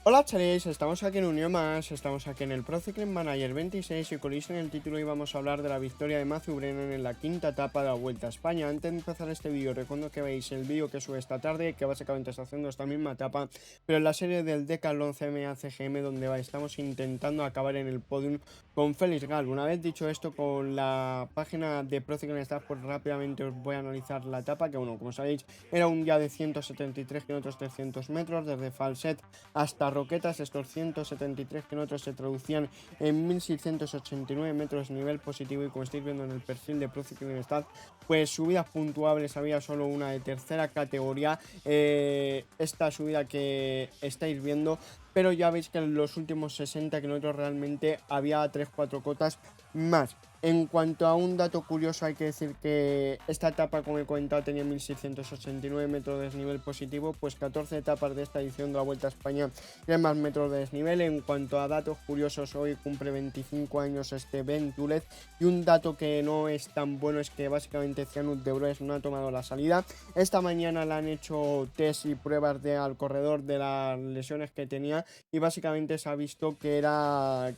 Hola Charis, estamos aquí en Unión Más, estamos aquí en el Pro Cycling Manager 26 y con en el título y vamos a hablar de la victoria de Matthew Brennan en la quinta etapa de la Vuelta a España. Antes de empezar este vídeo, recuerdo que veis el vídeo que sube esta tarde, que básicamente está haciendo esta misma etapa, pero en la serie del Decathlon CMA CGM, donde estamos intentando acabar en el podium con Félix Gal. Una vez dicho esto, con la página de Pro Cycling Stats, pues rápidamente os voy a analizar la etapa, que bueno, como sabéis, era un día de 173 kilómetros 300 metros, desde Falset hasta Roquetas. Estos 173 kilómetros se traducían en 1689 metros nivel positivo, y como estáis viendo en el perfil de Pro Cycling Stats, pues subidas puntuables había solo una de tercera categoría, esta subida que estáis viendo, pero ya veis que en los últimos 60 kilómetros realmente había 3-4 cotas más. En cuanto a un dato curioso, hay que decir que esta etapa, como he comentado, tenía 1689 metros de desnivel positivo, pues 14 etapas de esta edición de la Vuelta a España tienen más metros de desnivel. En cuanto a datos curiosos, hoy cumple 25 años Ben Túlez, y un dato que no es tan bueno es que básicamente Cianut de Broes no ha tomado la salida. Esta mañana le han hecho test y pruebas al corredor de las lesiones que tenía, y básicamente se ha visto que era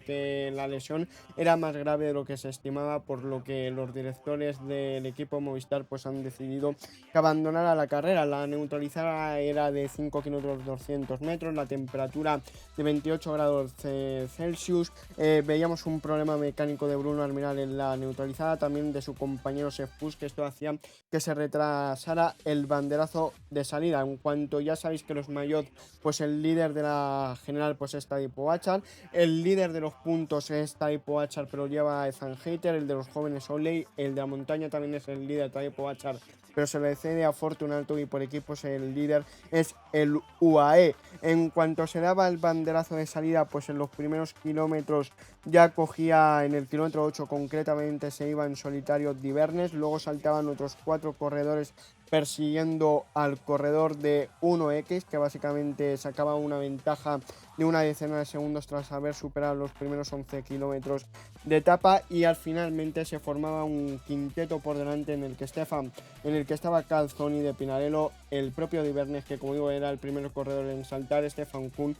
que la lesión era más grave de lo que se estimaba, por lo que los directores del equipo Movistar pues han decidido que abandonara la carrera. La neutralizada era de 5 kilómetros 200 metros, la temperatura de 28 grados Celsius. Veíamos un problema mecánico de Bruno Almiral en la neutralizada, también de su compañero Sefus, que esto hacía que se retrasara el banderazo de salida. En cuanto ya sabéis que los Maillot, pues el líder de la general pues es Tadej Pogačar, el líder de los puntos es Tadej Pogačar, pero lleva a Ethan Hayter, el de los jóvenes Oley, el de la montaña también es el líder Tadej Pogačar, pero se le cede a Fortunato, y por equipos el líder es el UAE. En cuanto se daba el banderazo de salida, pues en los primeros kilómetros ya cogía, en el kilómetro 8 concretamente, se iba en solitario Divernes, luego saltaban otros 4 corredores persiguiendo al corredor de 1X, que básicamente sacaba una ventaja de una decena de segundos tras haber superado los primeros 11 kilómetros de etapa, y al finalmente se formaba un quinteto por delante en el que estaba Calzoni de Pinarello, el propio Divernes, que como digo era el primer corredor en saltar, Stefan Kuhn,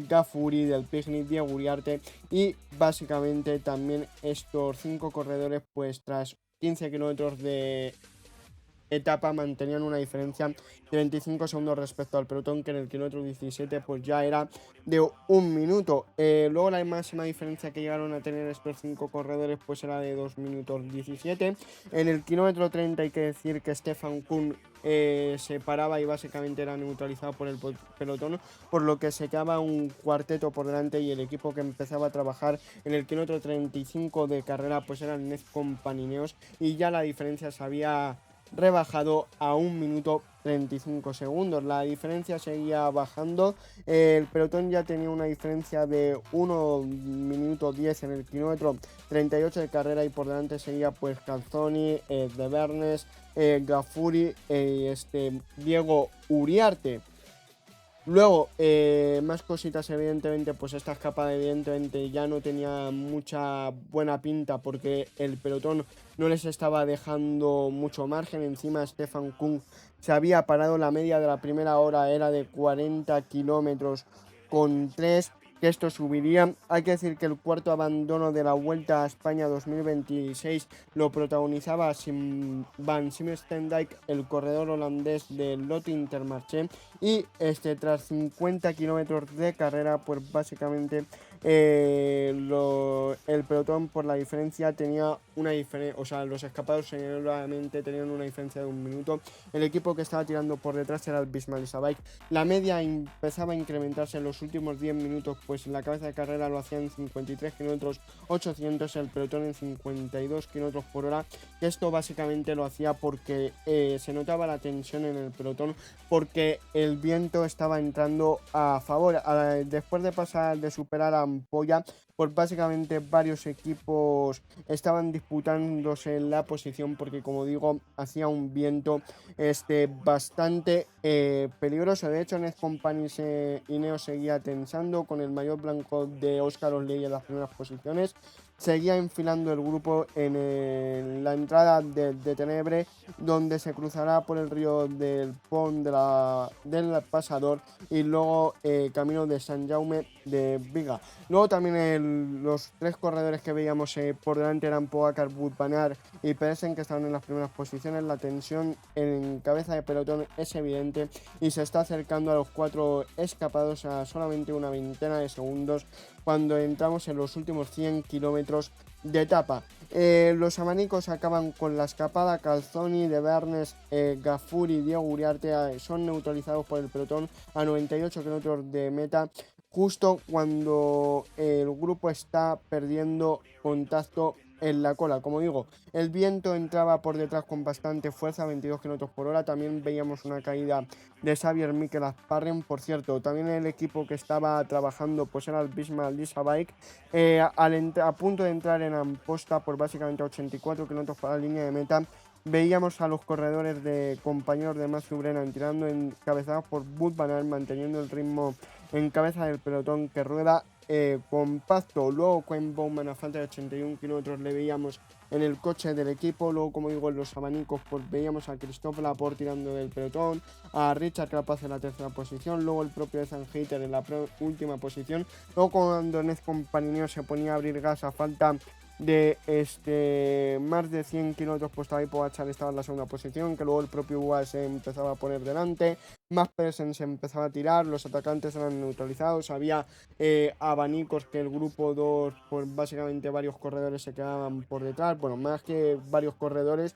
Gafuri del Picnic, Diego Uriarte, y básicamente también estos 5 corredores pues tras 15 kilómetros de etapa mantenían una diferencia de 25 segundos respecto al pelotón, que en el kilómetro 17 pues ya era de un minuto. Luego la máxima diferencia que llegaron a tener estos 5 corredores pues era de 2 minutos 17. En el kilómetro 30 hay que decir que Stefan Kuhn se paraba y básicamente era neutralizado por el pelotón, por lo que se quedaba un cuarteto por delante, y el equipo que empezaba a trabajar en el kilómetro 35 de carrera pues era el Netcom Panineos, y ya la diferencia se había rebajado a 1 minuto 35 segundos. La diferencia seguía bajando, el pelotón ya tenía una diferencia de 1 minuto 10 en el kilómetro 38 de carrera, y por delante seguía pues Calzoni, De Bernes, Gafuri, Diego Uriarte. Luego, más cositas, evidentemente, pues esta escapada evidentemente ya no tenía mucha buena pinta, porque el pelotón no les estaba dejando mucho margen. Encima Stefan Kung se había parado, la media de la primera hora era de 40 kilómetros con 3, que esto subiría. Hay que decir que el cuarto abandono de la Vuelta a España 2026 lo protagonizaba Van Stendijk, el corredor holandés del Lotto Intermarché, y tras 50 kilómetros de carrera pues básicamente el pelotón por la diferencia tenía una diferencia, o sea, los escapados seguramente tenían una diferencia de 1 minuto. El equipo que estaba tirando por detrás era el Bismarck Bike. La media empezaba a incrementarse en los últimos 10 minutos, pues en la cabeza de carrera lo hacían 53 kilómetros 800, el pelotón en 52 kilómetros por hora, que esto básicamente lo hacía porque se notaba la tensión en el pelotón, porque el viento estaba entrando a favor. Después de superar a Ampolla, pues básicamente varios equipos estaban disputándose la posición, porque como digo hacía un viento bastante peligroso. De hecho, Ned Company Ineos seguía tensando con el maillot blanco de Óscar Osley en las primeras posiciones, seguía enfilando el grupo en la entrada de Tenebre, donde se cruzará por el río del Pont del Pasador y luego camino de San Jaume de Viga. Luego también los tres corredores que veíamos por delante eran Pogacar, Wout van Aert y Pedersen, que estaban en las primeras posiciones. La tensión en cabeza de pelotón es evidente y se está acercando a los cuatro escapados a solamente una veintena de segundos cuando entramos en los últimos 100 kilómetros de etapa. Los abanicos acaban con la escapada. Calzoni, De Bernes, Gafur y Diego Uriarte son neutralizados por el pelotón a 98 kilómetros de meta, justo cuando el grupo está perdiendo contacto en la cola. Como digo, el viento entraba por detrás con bastante fuerza, 22 km por hora. También veíamos una caída de Xavier Mikel Asparren. Por cierto, también el equipo que estaba trabajando pues era el Bismarck Lisa Bike, a punto de entrar en Amposta por básicamente 84 km para la línea de meta. Veíamos a los corredores de compañeros de Matthew Brennan tirando encabezados por Wout van Aert, manteniendo el ritmo en cabeza del pelotón que rueda compacto. Luego Quinn Bowman a falta de 81 kilómetros le veíamos en el coche del equipo. Luego, como digo, en los abanicos pues veíamos a Christophe Laporte tirando del pelotón, a Richard Carapaz en la tercera posición, luego el propio Ethan Hayter en la última posición. Luego cuando Nez Compañero se ponía a abrir gas a falta de más de 100 kilómetros, pues Tadej Pogačar estaba en la segunda posición, que luego el propio UAE se empezaba a poner delante, más Pedersen se empezaba a tirar, los atacantes eran neutralizados, había abanicos que el grupo 2, pues básicamente varios corredores se quedaban por detrás, bueno, más que varios corredores,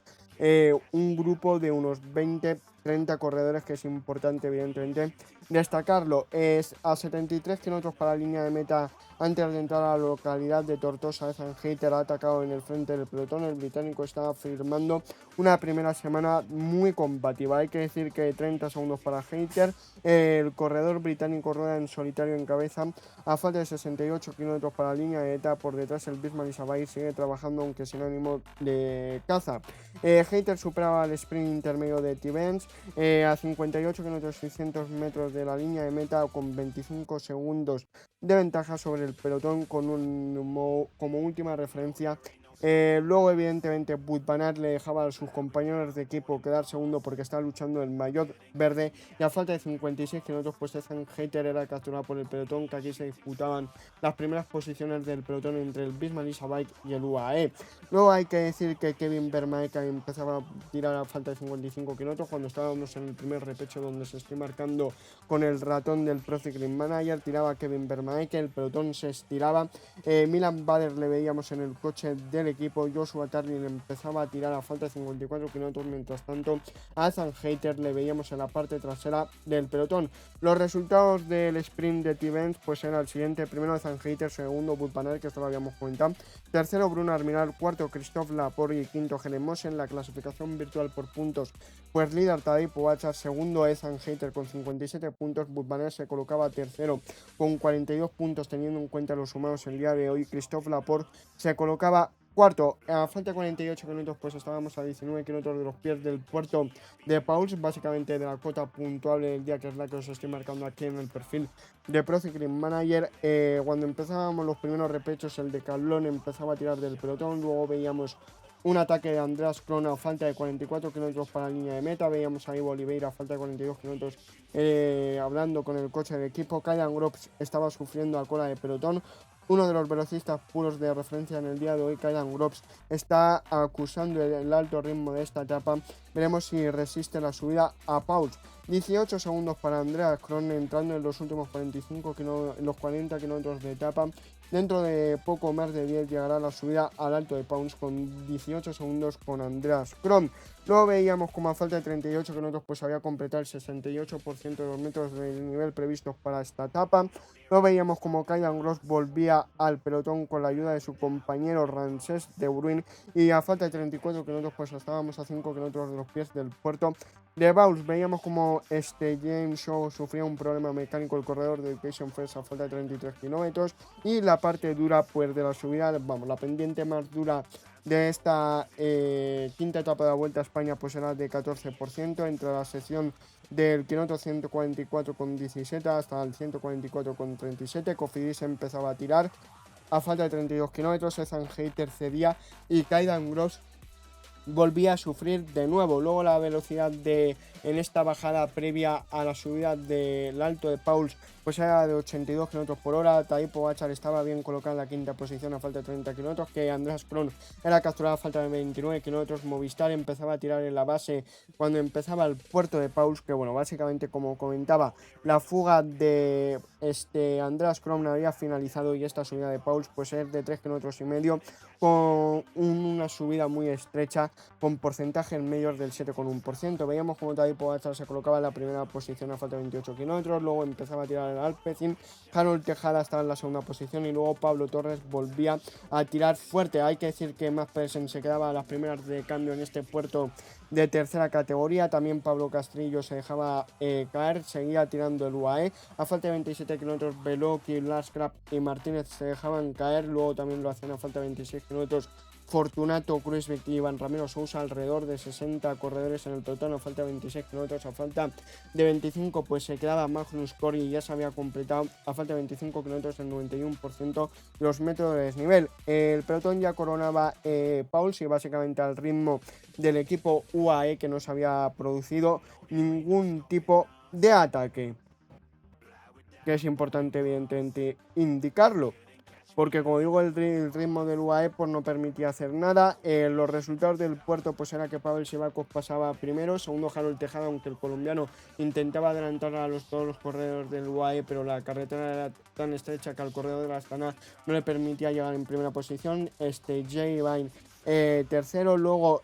un grupo de unos 20-30 corredores, que es importante evidentemente destacarlo. Es a 73 kilómetros para la línea de meta. Antes de entrar a la localidad de Tortosa, Ethan Hayter ha atacado en el frente del pelotón. El británico está firmando una primera semana muy combativa. Hay que decir que 30 segundos para Hayter. El corredor británico rueda en solitario en cabeza a falta de 68 kilómetros para la línea de meta. Por detrás el Bismarck Isabay sigue trabajando, aunque sin ánimo de caza. Hayter superaba el sprint intermedio de T-Benz a 58 kilómetros 600 metros de la línea de meta, con 25 segundos de ventaja sobre el pelotón, como última referencia. Luego evidentemente Wout van Aert le dejaba a sus compañeros de equipo quedar segundo porque estaba luchando el maillot verde, y a falta de 56 kilómetros pues Ethan Hayter era capturado por el pelotón, que aquí se disputaban las primeras posiciones del pelotón entre el Bismarck Lisa Bike y el UAE. Luego hay que decir que Kevin Vermaeke empezaba a tirar a falta de 55 kilómetros cuando estábamos en el primer repecho, donde se estoy marcando con el ratón del Pro Cycling Manager. Tiraba Kevin Vermaeke, el pelotón se estiraba. Milan Bader le veíamos en el coche del equipo. Joshua Tarling empezaba a tirar a falta de 54 kilómetros. Mientras tanto, a Ethan Hayter le veíamos en la parte trasera del pelotón. Los resultados del sprint de T-Benz pues era el siguiente: primero Ethan Hayter, segundo Wout van Aert, que esto lo habíamos comentado, tercero Bruno Armiral, cuarto Christophe Laporte y quinto Hellen Mosen. En la clasificación virtual por puntos pues líder Tadej Pogačar, segundo Ethan Hayter con 57 puntos. Wout van Aert se colocaba tercero con 42 puntos, teniendo en cuenta los sumados el día de hoy. Christophe Laporte se colocaba cuarto. A falta de 48 kilómetros pues estábamos a 19 kilómetros de los pies del puerto de Pauls, básicamente de la cota puntuable del día, que es la que os estoy marcando aquí en el perfil de Pro Cycling Manager. Cuando empezábamos los primeros repechos, el de Calón empezaba a tirar del pelotón. Luego veíamos un ataque de Andreas Kron a falta de 44 kilómetros para la línea de meta. Veíamos a Ivo Oliveira a falta de 42 kilómetros hablando con el coche del equipo. Kaylan Groves estaba sufriendo a cola de pelotón. Uno de los velocistas puros de referencia en el día de hoy, Kaylan Groves, está acusando el alto ritmo de esta etapa. Veremos si resiste la subida a Pauls. 18 segundos para Andreas Kron, entrando en los últimos 40 kilómetros de etapa. Dentro de poco más de 10 llegará la subida al Alto de Pauls con 18 segundos con Andreas Kron. Luego veíamos como a falta de 38 kilómetros pues había completado el 68% de los metros del nivel previstos para esta etapa. Luego veíamos como Kaylan Groves volvía al pelotón con la ayuda de su compañero Ramses de Bruin, y a falta de 34 kilómetros pues estábamos a 5 kilómetros de los pies del puerto de Pauls. Veíamos como James Shaw sufría un problema mecánico, el corredor de Education First, a falta de 33 kilómetros, y la parte dura pues de la subida, la pendiente más dura de esta quinta etapa de la Vuelta a España pues era de 14%, entre la sección del kilómetro 144,17 hasta el 144,37. Cofidis empezaba a tirar a falta de 32 kilómetros, Ethan Hayter cedía y Kaydan Gross volvía a sufrir de nuevo. Luego la velocidad en esta bajada previa a la subida del Alto de Pauls pues era de 82 km por hora. Tadej Pogačar estaba bien colocado en la quinta posición a falta de 30 km, que Andreas Kron era capturado a falta de 29 km. Movistar empezaba a tirar en la base cuando empezaba el puerto de Pauls, que bueno, básicamente como comentaba, la fuga de Andreas Kron había finalizado y esta subida de Pauls pues es de 3,5 km con una subida muy estrecha con porcentaje en medios del 7,1%. Veíamos como Tadej Pogačar se colocaba en la primera posición a falta de 28 km, luego empezaba a tirar el Alpecin, Harold Tejada estaba en la segunda posición y luego Pablo Torres volvía a tirar fuerte. Hay que decir que Mads Pedersen se quedaba a las primeras de cambio en este puerto de tercera categoría. También Pablo Castrillo se dejaba caer, seguía tirando el UAE. A falta de 27 km, Beloki, Lars Krab y Martínez se dejaban caer. Luego también lo hacían a falta de 26 km Fortunato, Kruijswijk y Iván Ramiro Sousa. Alrededor de 60 corredores en el pelotón a falta de 26 km. A falta de 25 pues se quedaba Magnus Kort y ya se había completado a falta de 25 km el 91% de los métodos de desnivel. El pelotón ya coronaba Pauls y básicamente al ritmo del equipo UAE, que no se había producido ningún tipo de ataque, que es importante evidentemente indicarlo, porque como digo el ritmo del UAE pues no permitía hacer nada. Los resultados del puerto pues era que Pavel Sivakov pasaba primero, segundo Harold Tejada, aunque el colombiano intentaba adelantar a todos los corredores del UAE, pero la carretera era tan estrecha que al corredor de la Astana no le permitía llegar en primera posición. Jay Vine tercero. Luego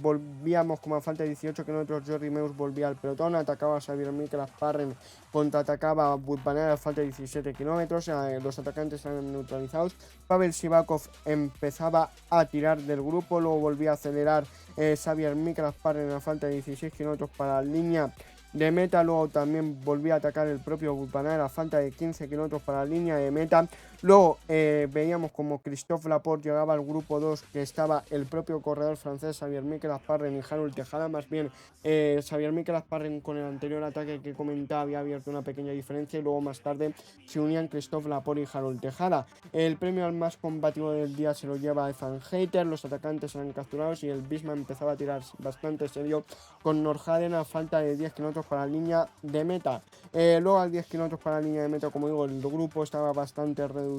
volvíamos como a falta de 18 km, Jordi Meus volvía al pelotón, atacaba a Xavier Mikel Asparren, contraatacaba a Wout van Aert a falta de 17 km, los atacantes eran neutralizados. Pavel Sivakov empezaba a tirar del grupo, luego volvía a acelerar Xavier Mikel Asparren a falta de 16 km para la línea de meta. Luego también volvía a atacar el propio Wout van Aert a falta de 15 km para la línea de meta. Luego veíamos como Christophe Laporte llegaba al grupo 2, que estaba el propio corredor francés Xavier Mikel Asparren y Harold Tejada. Más bien Xavier Mikel Asparren con el anterior ataque que comentaba había abierto una pequeña diferencia y luego más tarde se unían Christophe Laporte y Harold Tejada. El premio al más combativo del día se lo lleva Ethan Hayter. Los atacantes eran capturados y el Bisma empezaba a tirar bastante serio con Nordhagen a falta de 10 km para la línea de meta. Luego a 10 km para la línea de meta, como digo, el grupo estaba bastante reducido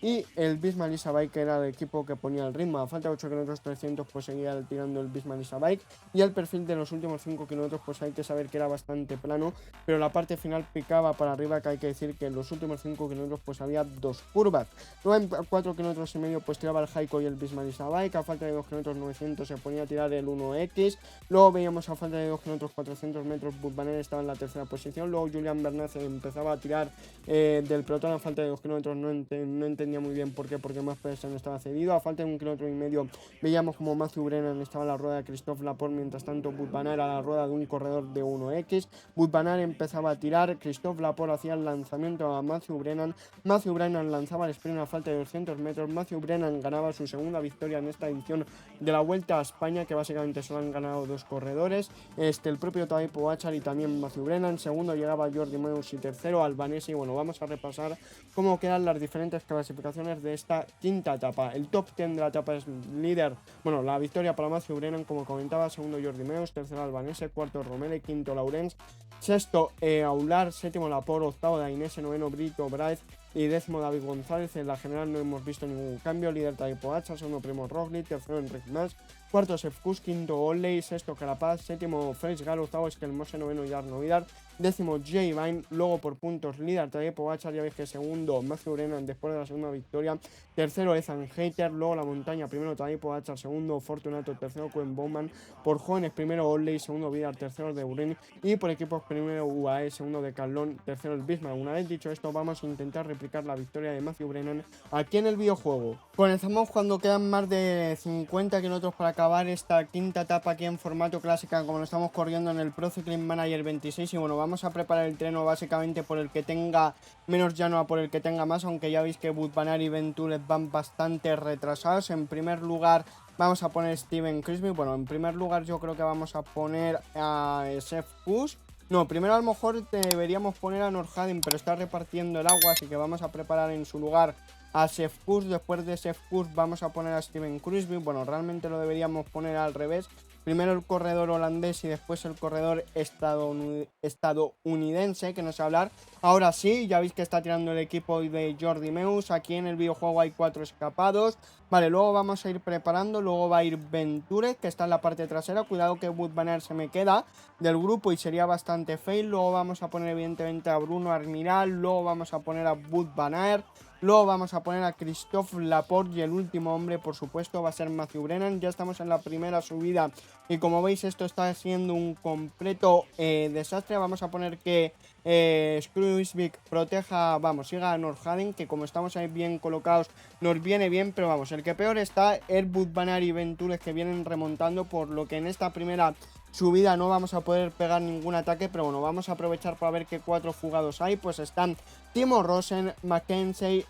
y el Bisma Lisa Bike era el equipo que ponía el ritmo. A falta de 8 km 300 pues seguía tirando el Bisma Lisa Bike, y el perfil de los últimos 5 km pues hay que saber que era bastante plano, pero la parte final picaba para arriba, que hay que decir que en los últimos 5 km pues había dos curvas. Luego en 4,5 km pues tiraba el Heiko y el Bisma Lisa Bike. A falta de 2 km 900 se ponía a tirar el 1X. Luego veíamos a falta de 2 km 400 metros Wout van Aert estaba en la tercera posición. Luego Julian Bernat empezaba a tirar del pelotón a falta de 2 km. No entendía muy bien por qué, porque Mads Pedersen estaba cedido. A falta de 1,5 km veíamos como Matthew Brennan estaba en la rueda de Christophe Laporte, mientras tanto Wout van Aert a la rueda de un corredor de 1X. Wout van Aert empezaba a tirar, Christophe Laporte hacía el lanzamiento a Matthew Brennan. Matthew Brennan lanzaba el sprint a falta de 200 metros. Matthew Brennan ganaba su segunda victoria en esta edición de la Vuelta a España, que básicamente solo han ganado dos corredores, el propio Tadej Pogačar y también Matthew Brennan. Segundo llegaba Jordi Meus y tercero Albanese. Y bueno, vamos a repasar cómo quedan las diferentes clasificaciones de esta quinta etapa. El top 10 de la etapa es líder, bueno, la victoria para Matthew Brennan, como comentaba, segundo Jordi Meus, tercero Albanese, cuarto Romele, quinto Laurens, sexto Aular, séptimo Laporte, octavo Dainese, noveno Brito Braith y décimo David González. En la general no hemos visto ningún cambio. Líder Tadej Pogačar, segundo Primo Roglic, tercero Enric Mas, cuarto Sepp Kuss, quinto Olley, sexto Carapaz, séptimo Félix Gall, octavo Skelmose, noveno Jarno Vidar, décimo Jay Vine. Luego por puntos líder Tadej Pogačar, ya veis que segundo Matthew Brennan después de la segunda victoria, tercero Ethan Hayter. Luego la montaña, primero Tadej Pogačar, segundo Fortunato, tercero Koen Bowman. Por jóvenes, primero Olley, segundo Vidar, tercero De Bruyne, y por equipos primero UAE, segundo Decathlon, tercero el Bismarck. Una vez dicho esto, vamos a intentar replicar la victoria de Matthew Brennan aquí en el videojuego. Comenzamos cuando quedan más de 50 km para acabar esta quinta etapa aquí en formato clásica, como lo estamos corriendo en el Pro Cycling Manager 26. Y bueno, vamos a preparar el treno básicamente por el que tenga menos llano a por el que tenga más, aunque ya veis que Wout van Aert y Ben Tulet van bastante retrasados. En primer lugar vamos a poner Steven Kruijswijk. Bueno, en primer lugar yo creo que vamos a poner a Sepp Kuss. No, primero a lo mejor deberíamos poner a Nordhagen, pero está repartiendo el agua, así que vamos a preparar en su lugar a Sefkus. Después de Sefkus vamos a poner a Steven Kruijswijk. Bueno, realmente lo deberíamos poner al revés. Primero el corredor holandés y después el corredor estadounidense, que no sé hablar. Ahora sí, ya veis que está tirando el equipo de Jordi Meus. Aquí en el videojuego hay 4 escapados. Vale, luego vamos a ir preparando. Luego va a ir Venture, que está en la parte trasera. Cuidado que Wout van Aert se me queda del grupo y sería bastante fail. Luego vamos a poner evidentemente a Bruno Armiral. Luego vamos a poner a Wout van Aert. Luego vamos a poner a Christophe Laporte y el último hombre, por supuesto, va a ser Mathieu Brennan. Ya estamos en la primera subida y como veis esto está siendo un completo desastre. Vamos a poner que Kruijswijk proteja, vamos, siga a Nordhagen, que como estamos ahí bien colocados nos viene bien, pero vamos, el que peor está es Wout van Aert y Venture, que vienen remontando, por lo que en esta primera subida no vamos a poder pegar ningún ataque, pero bueno, vamos a aprovechar para ver qué 4 fugados hay. Pues están Timo Rosen, Mackenzie,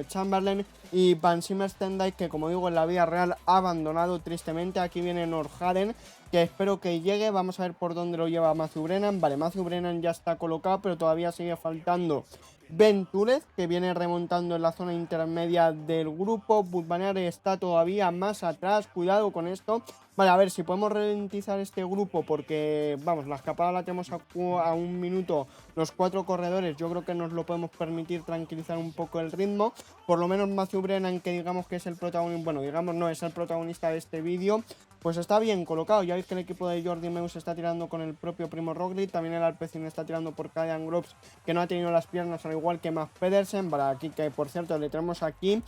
Chamberlain y Van Stendijk, que como digo en la vida real ha abandonado tristemente. Aquí viene Nordhagen, que espero que llegue. Vamos a ver por dónde lo lleva Mathieu Brennan. Vale, Mathieu Brennan ya está colocado, pero todavía sigue faltando Venture, que viene remontando en la zona intermedia del grupo. Wout van Aert está todavía más atrás, cuidado con esto. Vale, a ver si podemos ralentizar este grupo, porque vamos, la escapada la tenemos a 1 minuto los 4 corredores. Yo creo que nos lo podemos permitir, tranquilizar un poco el ritmo. Por lo menos Mathieu Brennan, que digamos que es el protagonista, bueno, digamos no es el protagonista de este vídeo, pues está bien colocado. Ya veis que el equipo de Jordi Meus está tirando con el propio Primo Roglic. También el Alpecin está tirando por Kyan Groves, que no ha tenido las piernas, al igual que Mads Pedersen. Vale, aquí que por cierto le tenemos aquí.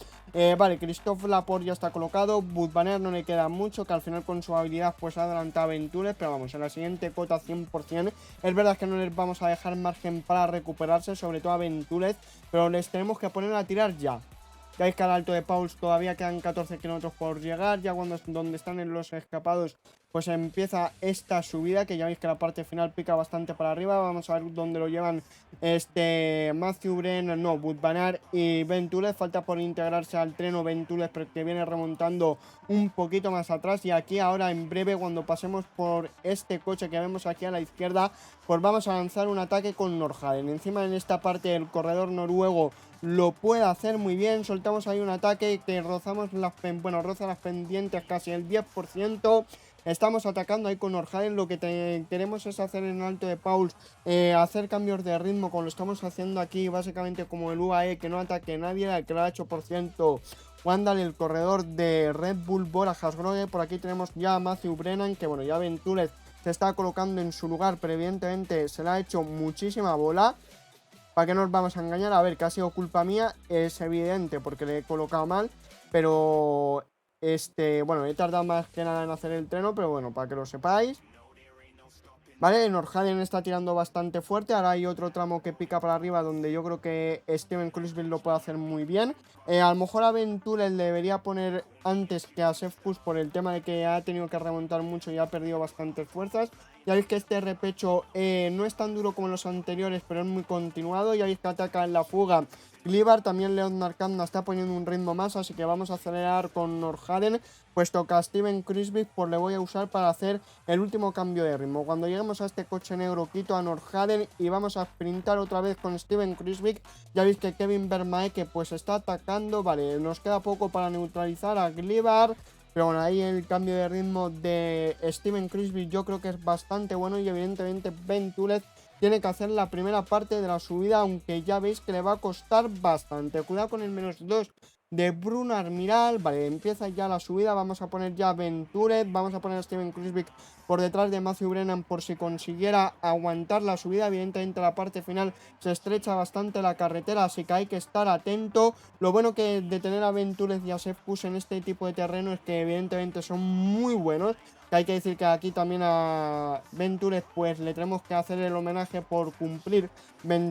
Vale, Christophe Laporte ya está colocado. Wout van Aert no le queda mucho, que al final con su habilidad pues ha adelantado a Venture. Pero vamos, en la siguiente cota 100%. Es verdad que no les vamos a dejar margen para recuperarse, sobre todo a Venture, pero les tenemos que poner a tirar ya. Ya veis que al Alto de Pauls todavía quedan 14 kilómetros por llegar. Ya donde están en los escapados pues empieza esta subida, que ya veis que la parte final pica bastante para arriba. Vamos a ver dónde lo llevan Mathieu Brennan, no, Wout van Aert y Venture. Falta por integrarse al treno Venture, pero que viene remontando un poquito más atrás. Y aquí ahora en breve, cuando pasemos por este coche que vemos aquí a la izquierda, pues vamos a lanzar un ataque con Nordhagen. Encima en esta parte el corredor noruego lo puede hacer muy bien. Soltamos ahí un ataque que rozamos roza las pendientes casi el 10%. Estamos atacando ahí con Nordhagen. Lo que queremos es hacer en Alto de Pauls, hacer cambios de ritmo, como lo estamos haciendo aquí, básicamente como el UAE, que no ataque a nadie. El que lo ha hecho, por ciento, Wandal, el corredor de Red Bull, Bora Hansgrohe. Por aquí tenemos ya a Mathieu Brennan, que bueno, ya Venture se está colocando en su lugar, pero evidentemente se le ha hecho muchísima bola. ¿Para qué nos vamos a engañar? A ver, que ha sido culpa mía, es evidente, porque le he colocado mal, pero bueno, he tardado más que nada en hacer el treno, pero bueno, para que lo sepáis. Vale, Nordhagen está tirando bastante fuerte. Ahora hay otro tramo que pica para arriba, donde yo creo que Steven Kruijswijk lo puede hacer muy bien. A lo mejor a Venture le debería poner antes que a Sefkus, por el tema de que ha tenido que remontar mucho y ha perdido bastantes fuerzas. Ya veis que este repecho no es tan duro como los anteriores, pero es muy continuado. Ya veis que ataca en la fuga Glibar. También Leonard Kanda está poniendo un ritmo más, así que vamos a acelerar con Nordhagen, puesto que a Steven Kruijswijk pues le voy a usar para hacer el último cambio de ritmo. Cuando lleguemos a este coche negro quito a Nordhagen y vamos a sprintar otra vez con Steven Kruijswijk. Ya veis que Kevin Vermaeke pues está atacando. Vale, nos queda poco para neutralizar a Glibar, pero bueno, ahí el cambio de ritmo de Steven Kruijswijk yo creo que es bastante bueno. Y evidentemente Venture tiene que hacer la primera parte de la subida, aunque ya veis que le va a costar bastante. Cuidado con el -2 de Bruno Armiral. Vale, empieza ya la subida. Vamos a poner ya Venture, vamos a poner a Steven Kruijswijk por detrás de Mathieu Brennan, por si consiguiera aguantar la subida. Evidentemente la parte final se estrecha bastante la carretera, así que hay que estar atento. Lo bueno que de tener a Venture y a Sefkus en este tipo de terreno es que evidentemente son muy buenos. Que hay que decir que aquí también a Venture pues le tenemos que hacer el homenaje por cumplir,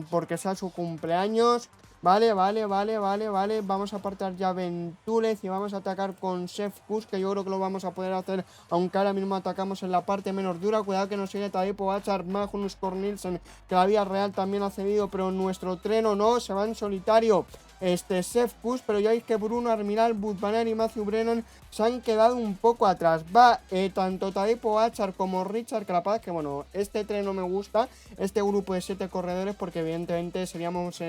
porque sea su cumpleaños. Vale. Vamos a apartar ya Venture y vamos a atacar con Sefkus, que yo creo que lo vamos a poder hacer, aunque ahora mismo atacamos en la parte menos dura. Cuidado que nos sigue Tadej Pogačar, Magnus Cort Nielsen, que la vía real también ha cedido, pero nuestro treno no, se va en solitario. Seth Kuss, pero ya veis que Bruno Armiral, Wout van Aert y Matthew Brennan se han quedado un poco atrás. Va tanto Tadej Pogačar como Richard Carapaz, que bueno, este tren no me gusta, este grupo de 7 corredores, porque evidentemente seríamos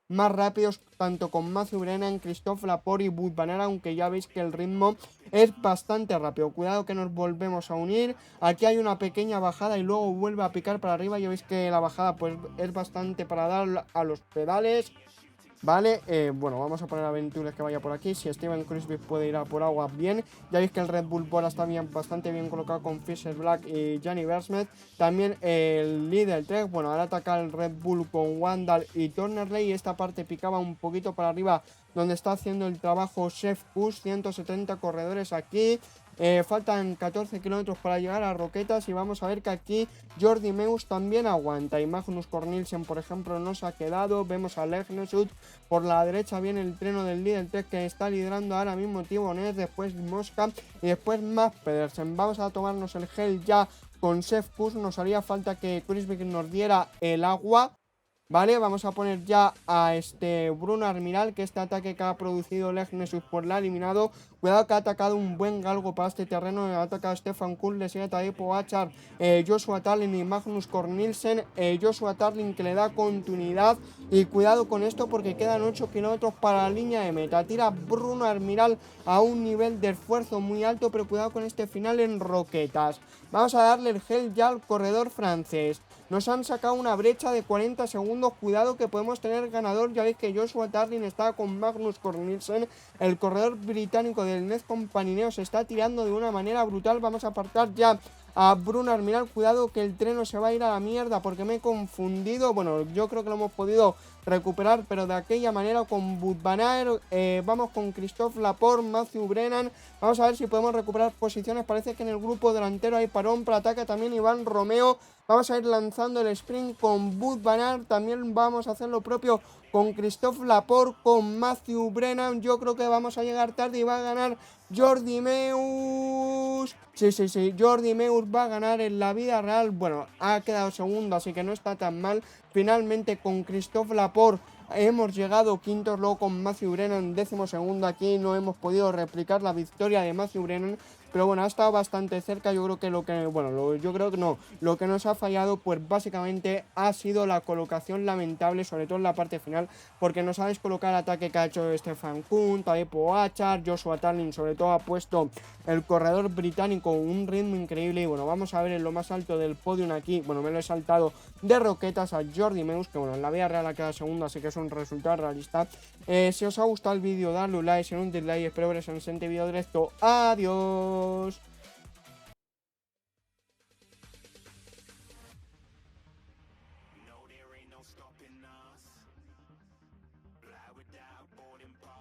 más rápidos tanto con Matthew Brennan, Christophe Laporte y Wout van Aert, aunque ya veis que el ritmo es bastante rápido. Cuidado que nos volvemos a unir. Aquí hay una pequeña bajada y luego vuelve a picar para arriba. Ya veis que la bajada pues es bastante para dar a los pedales. Vale, bueno, vamos a poner a Ventures que vaya por aquí. Si Steven Kruijswijk puede ir a por agua, bien. Ya veis que el Red Bull Bora está bastante bien colocado con Fisher Black y Gianni Vermette. También el líder Trek, bueno, ahora ataca el Red Bull con Wandal y Turnerley. Y esta parte picaba un poquito para arriba, donde está haciendo el trabajo Chef Push. 170 corredores aquí. Faltan 14 kilómetros para llegar a Roquetas y vamos a ver que aquí Jordi Meus también aguanta y Magnus Cornelsen, por ejemplo, no se ha quedado. Vemos a Legnesud por la derecha, viene el treno del líder Trek que está liderando ahora mismo Tibonet, después Mosca y después Mads Pedersen. Vamos a tomarnos el gel ya con Chef Push, nos haría falta que Kruijswijk nos diera el agua. Vale, vamos a poner ya a Bruno Armiral, que este ataque que ha producido Legnesud pues la ha eliminado. Cuidado que ha atacado un buen galgo para este terreno, ha atacado a Stefan Kuhn, le sigue Tadej Pogačar, Joshua Tarling y Magnus Cornelsen. Joshua Tarling que le da continuidad y cuidado con esto porque quedan 8 kilómetros para la línea de meta. Tira Bruno Armiral a un nivel de esfuerzo muy alto, pero cuidado con este final en Roquetas. Vamos a darle el gel ya al corredor francés. Nos han sacado una brecha de 40 segundos. Cuidado que podemos tener ganador. Ya veis que Joshua Tarling está con Magnus Cornelsen. El corredor británico del Nez Companineo se está tirando de una manera brutal. Vamos a apartar ya a Bruno Armiral. Cuidado que el tren se va a ir a la mierda porque me he confundido. Bueno, yo creo que lo hemos podido recuperar, pero de aquella manera con Wout van Aert. Vamos con Christophe Laporte, Matthew Brennan. Vamos a ver si podemos recuperar posiciones. Parece que en el grupo delantero hay parón, pero ataca también Iván Romeo. Vamos a ir lanzando el sprint con Wout van Aert. También vamos a hacer lo propio con Christophe Laporte, con Matthew Brennan. Yo creo que vamos a llegar tarde y va a ganar Jordi Meus. Sí, Jordi Meus va a ganar en la vida real. Bueno, ha quedado segundo, así que no está tan mal. Finalmente con Christophe Laporte hemos llegado quintos, luego con Matthew Brennan 12º. Aquí no hemos podido replicar la victoria de Matthew Brennan, pero bueno, ha estado bastante cerca. Yo creo que lo que nos ha fallado pues básicamente ha sido la colocación lamentable, sobre todo en la parte final, porque nos ha descolocado el ataque que ha hecho Stefan Kuhn, Tadej Pogačar, Joshua Tarling, sobre todo ha puesto el corredor británico un ritmo increíble. Y bueno, vamos a ver en lo más alto del podium aquí, bueno, me lo he saltado de Roquetas, a Jordi Meus, que bueno, en la vida real ha quedado segundo, así que es un resultado realista. Si os ha gustado el vídeo, dadle un like, si no un dislike, espero veros en el siguiente vídeo directo. Adiós.